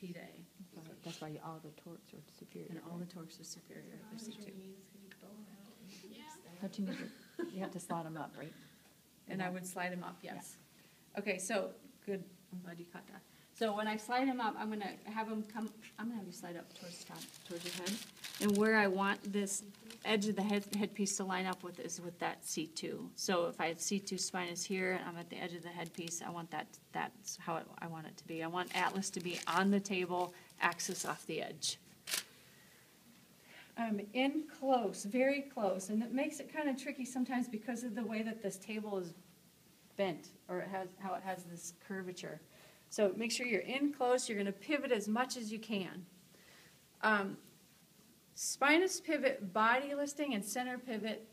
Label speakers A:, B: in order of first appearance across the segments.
A: P to A.
B: That's why all the torques are superior.
A: And all the torques are superior for C2.
B: Don't you need to, you have to slide them up, right?
A: And I would slide them up, yes. Okay, so, good, I'm glad you caught that. So when I slide them up, I'm gonna have them come, I'm gonna have you slide up towards the top, towards your head. And where I want this edge of the headpiece to line up with is with that C2. So if I have C2 spinous here, and I'm at the edge of the headpiece, I want that's how I want it to be. I want Atlas to be on the table, axis off the edge. In close, very close, and it makes it kind of tricky sometimes because of the way that this table is bent, or how it has this curvature. So make sure you're in close. You're going to pivot as much as you can. Spinous pivot body listing and center pivot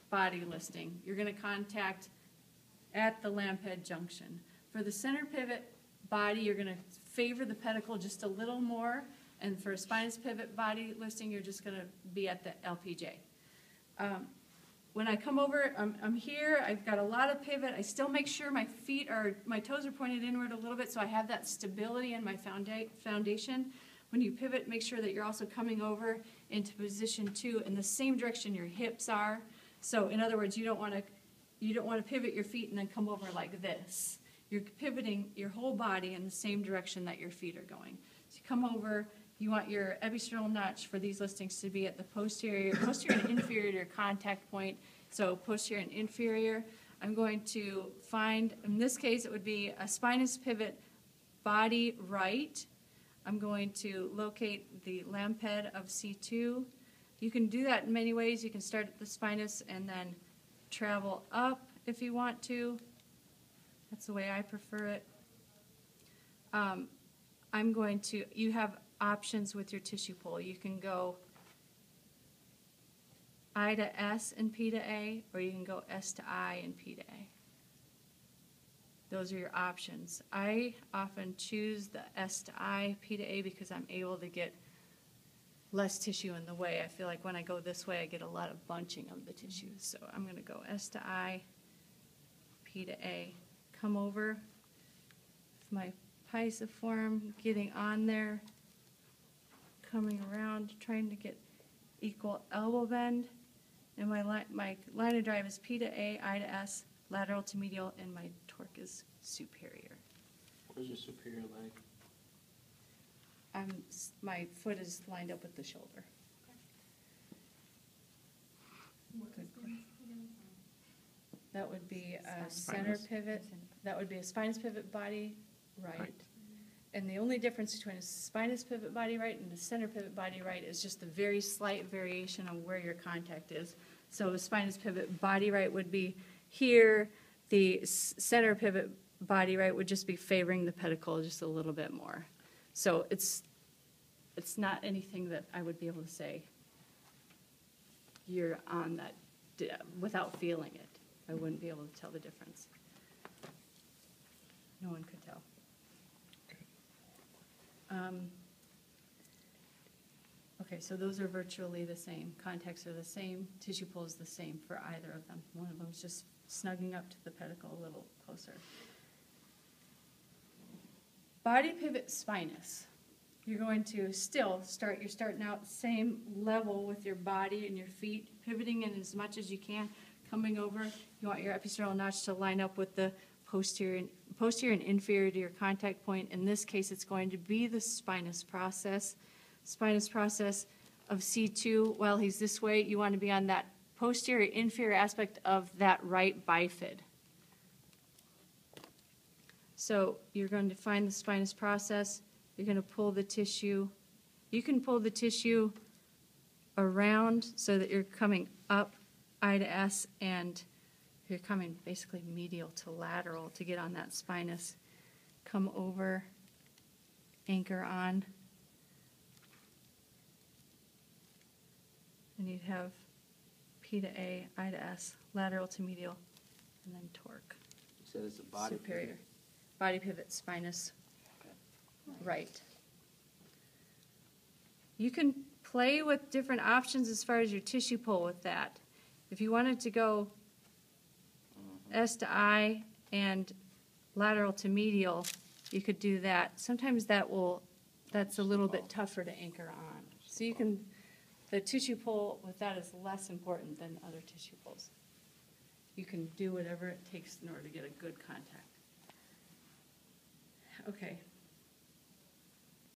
A: body listing. You're going to contact at the lamp head junction. For the center pivot body, you're going to favor the pedicle just a little more. And for a spinous pivot body listing, you're just going to be at the LPJ. When I come over, I'm here, I've got a lot of pivot. I still make sure my toes are pointed inward a little bit so I have that stability in my foundation. When you pivot, make sure that you're also coming over into position 2 in the same direction your hips are. So in other words, you don't want to pivot your feet and then come over like this. You're pivoting your whole body in the same direction that your feet are going. So you come over. You want your episternal notch for these listings to be at the posterior and inferior to your contact point. So posterior and inferior. I'm going to find, in this case, it would be a spinous pivot body right. I'm going to locate the lamp head of C2. You can do that in many ways. You can start at the spinous and then travel up if you want to. That's the way I prefer it. You have options with your tissue pull. You can go I to S and P to A, or you can go S to I and P to A. Those are your options. I often choose the S to I, P to A because I'm able to get less tissue in the way. I feel like when I go this way, I get a lot of bunching of the tissues. So I'm going to go S to I, P to A. Come over with my pisiform, getting on there, coming around, trying to get equal elbow bend. And my line of drive is P to A, I to S, lateral to medial, and my torque is superior.
C: Where's your superior leg?
A: My foot is lined up with the shoulder. Good. That would be a center pivot. That would be a spinous pivot body right. And the only difference between a spinous pivot body right and a center pivot body right is just a very slight variation on where your contact is. So a spinous pivot body right would be here. The center pivot body right would just be favoring the pedicle just a little bit more. So it's not anything that I would be able to say you're on that without feeling it. I wouldn't be able to tell the difference. No one could tell. Okay, so those are virtually the same. Contacts are the same. Tissue pull is the same for either of them. One of them is just snugging up to the pedicle a little closer. Body pivot spinous. You're going to still you're starting out same level with your body and your feet, pivoting in as much as you can, coming over. You want your episternal notch to line up with the posterior and inferior to your contact point. In this case, it's going to be the spinous process. Spinous process of C2, while he's this way, you want to be on that posterior inferior aspect of that right bifid. So you're going to find the spinous process. You're going to pull the tissue. You can pull the tissue around so that you're coming up I to S, and you're coming basically medial to lateral to get on that spinous. Come over, anchor on. And you'd have P to A, I to S, lateral to medial, and then torque.
C: You said it's a body
A: superior.
C: pivot.
A: Body pivot, spinous, right. You can play with different options as far as your tissue pull with that. If you wanted to go S to I and lateral to medial, you could do that. Sometimes that will that's a little bit tougher to anchor on. So you can, the tissue pull with that is less important than other tissue pulls. You can do whatever it takes in order to get a good contact. Okay,